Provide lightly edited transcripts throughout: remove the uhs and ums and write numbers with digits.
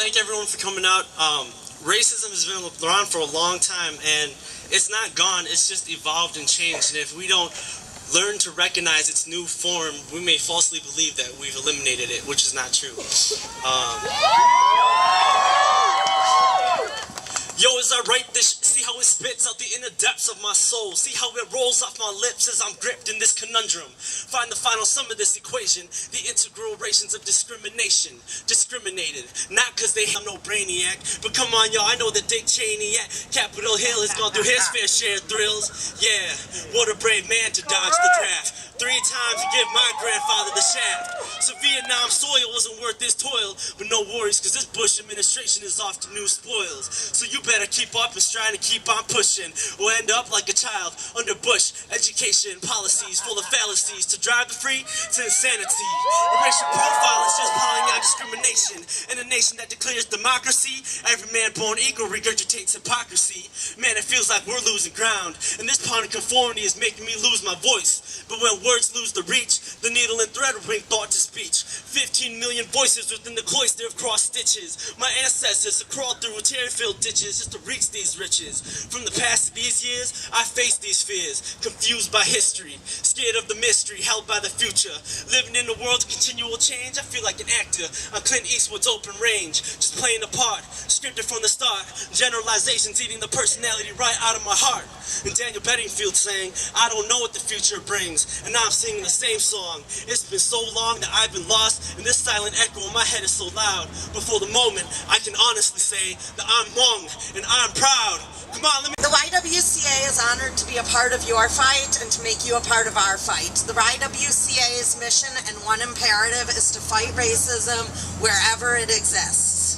thank everyone for coming out. Racism has been around for a long time, and it's not gone, it's just evolved and changed. And if we don't learn to recognize its new form, we may falsely believe that we've eliminated it, which is not true. Yo, as I write this, see how it spits out the inner depths of my soul. See how it rolls off my lips as I'm gripped in this conundrum. Find the final sum of this equation, the integral rations of discrimination. Discriminated, not because they have no brainiac, but come on, y'all, I know that Dick Cheney at Capitol Hill has gone through his fair share of thrills. Yeah, what a brave man to dodge the draft. 3 times to give my grandfather the shaft. So Vietnam soil wasn't worth this toil, but no worries, cause this Bush administration is off to new spoils. So you better keep up and strive to keep on pushing, or end up like a child under Bush education policies full of fallacies to drive the free to insanity. A racial profile is just piling on discrimination. In a nation that declares democracy, every man born equal regurgitates hypocrisy. Man, it feels like we're losing ground, and this part of conformity is making me lose my voice. But when words lose the reach, the needle and thread will bring thought to speech. 15 million voices within the cloister of cross stitches. My ancestors have crawled through tear-filled ditches just to reach these riches. From the past to these years, I face these fears, confused by history, scared of the mystery held by the future. Living in a world of continual change, I feel like an actor on Clint Eastwood's Open Range, just playing a part, scripted from the start. Generalizations eating the personality right out of my heart. And Daniel Bedingfield saying, I don't know what the future brings. And now I'm singing the same song. It's been so long that I've been lost, and this silent echo in my head is so loud. But for the moment, I can honestly say that I'm Hmong and I'm proud. Come on, let me. The YWCA is honored to be a part of your fight and to make you a part of our fight. The YWCA's mission and one imperative is to fight racism wherever it exists.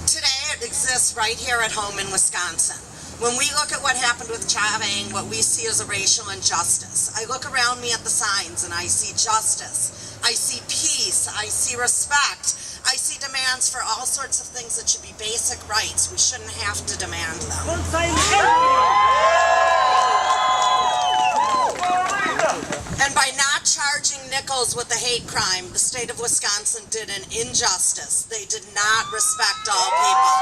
Today it exists right here at home in Wisconsin. When we look at what happened with Cha Vang, what we see is a racial injustice. I look around me at the signs and I see justice. I see peace. I see respect. I see demands for all sorts of things that should be basic rights. We shouldn't have to demand them. And by not charging Nichols with a hate crime, the state of Wisconsin did an injustice. They did not respect all people.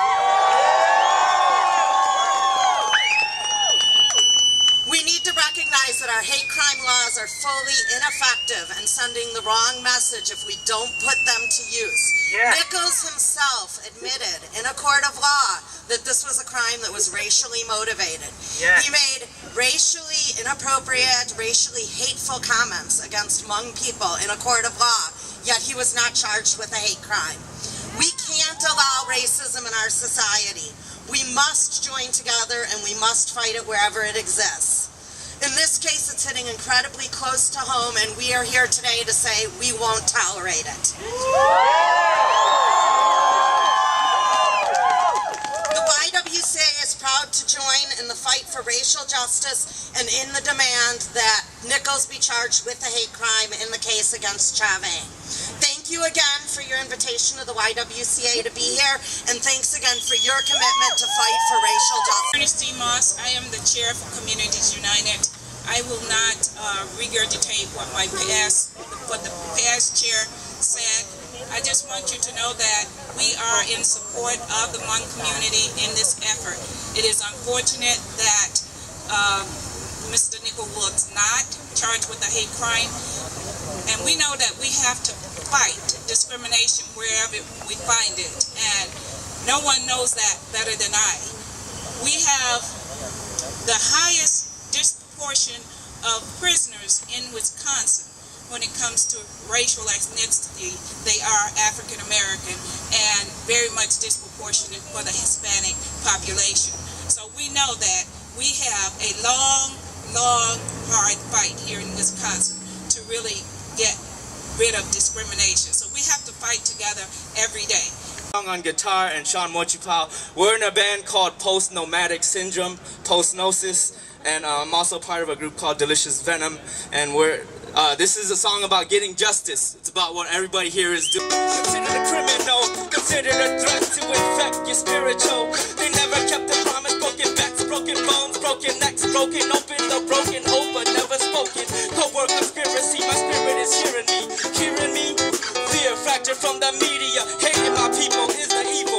We need to recognize that our hate crime laws are fully ineffective and sending the wrong message if we don't put them to use. Yeah. Nichols himself admitted in a court of law that this was a crime that was racially motivated. Yeah. He made racially inappropriate, racially hateful comments against Hmong people in a court of law, yet he was not charged with a hate crime. We can't allow racism in our society. We must join together and we must fight it wherever it exists. In this case, it's hitting incredibly close to home, and we are here today to say we won't tolerate it. The YWCA is proud to join in the fight for racial justice and in the demand that Nichols be charged with a hate crime in the case against Cha Vang. Thank you again for your invitation to the YWCA to be here, and thanks again for your commitment to fight for racial justice. Ernestine Moss, I am the chair for Communities United. I will not regurgitate what the past chair said. I just want you to know that we are in support of the Hmong community in this effort. It is unfortunate that Mr. Nichols was not charged with a hate crime, and we know that we have to fight discrimination wherever we find it, and no one knows that better than I. We have the highest disproportion of prisoners in Wisconsin when it comes to racial ethnicity. They are African American and very much disproportionate for the Hispanic population. So we know that we have a long, hard fight here in Wisconsin to really get rid of discrimination. So we have to fight together every day. On guitar and Sean Mochipao. We're in a band called Post-Nomadic Syndrome, Postnosis, and I'm also part of a group called Delicious Venom, and this is a song about getting justice. It's about what everybody here is doing. Consider the criminal, consider the threat to infect your spiritual. They never kept the promise, broken backs, broken bones, broken necks, broken open, the broken hope but never spoken. Co-work conspiracy, my spirit is hearing me. Fear fractured from the media, hating my people is the evil.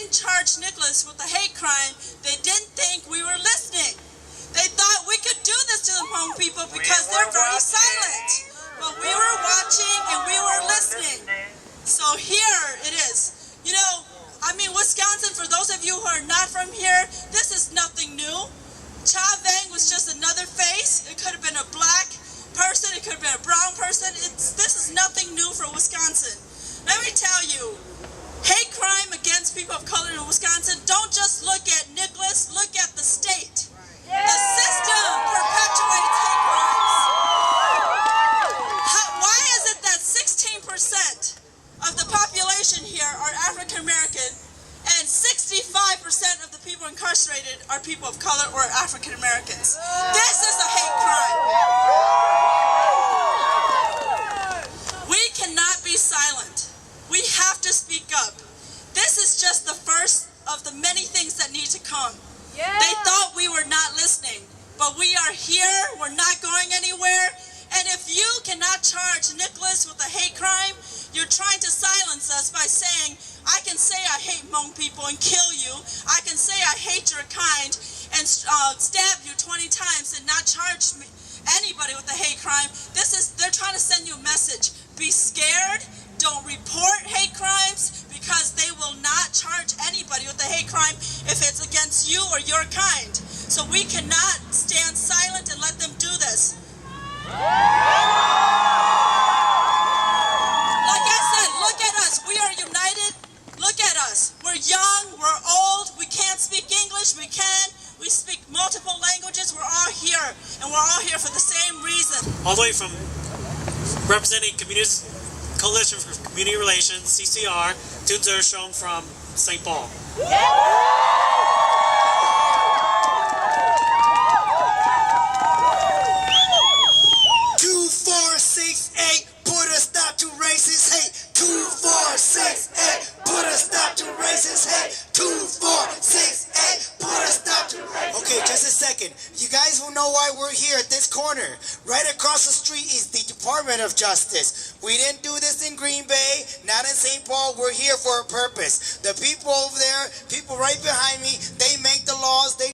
didn't charge Nichols with a hate crime, they didn't think we were listening. They thought we could do this to the Hmong people because they're very silent. But we were watching and we were listening. So here it is. You know, I mean, Wisconsin, for those of you who are not from here, this is nothing new. Cha Vang was just another face. It could have been a black person, it could have been a brown person. This is nothing new for Wisconsin. Let me tell you, hate crime against people of color in Wisconsin, don't just look at Nichols, look at the state. The system perpetuates hate crimes. Why is it that 16% of the population here are African American and 65% of the people incarcerated are people of color or African Americans? This is a hate crime. We cannot be silent. We have to speak up. This is just the first of the many things that need to come. They thought we were not listening, but we are here. We're not going anywhere. And if you cannot charge Nichols with a hate crime, you're trying to silence us by saying, I can say I hate Hmong people and kill you. I can say I hate your kind and stab you 20 times and not charge anybody with a hate crime. They're trying to send you a message. Be scared. Don't report hate crimes because they will not charge anybody with a hate crime if it's against you or your kind. So we cannot stand silent and let them do this. Like I said, look at us. We are united. Look at us. We're young. We're old. We can't speak English. We can. We speak multiple languages. We're all here. And we're all here for the same reason. All the way from representing Coalition for Community Relations, CCR, to Dershom from St. Paul. 2468, put a stop to racist hate. 2468, put a stop to racist hate. 2468, put a stop to racist hate. Okay, just a second. You guys will know why we're here at this corner. Right across the street is the Department of Justice. We didn't do this in Green Bay, not in St. Paul. We're here for a purpose. The people over there, people right behind me, they make the laws. They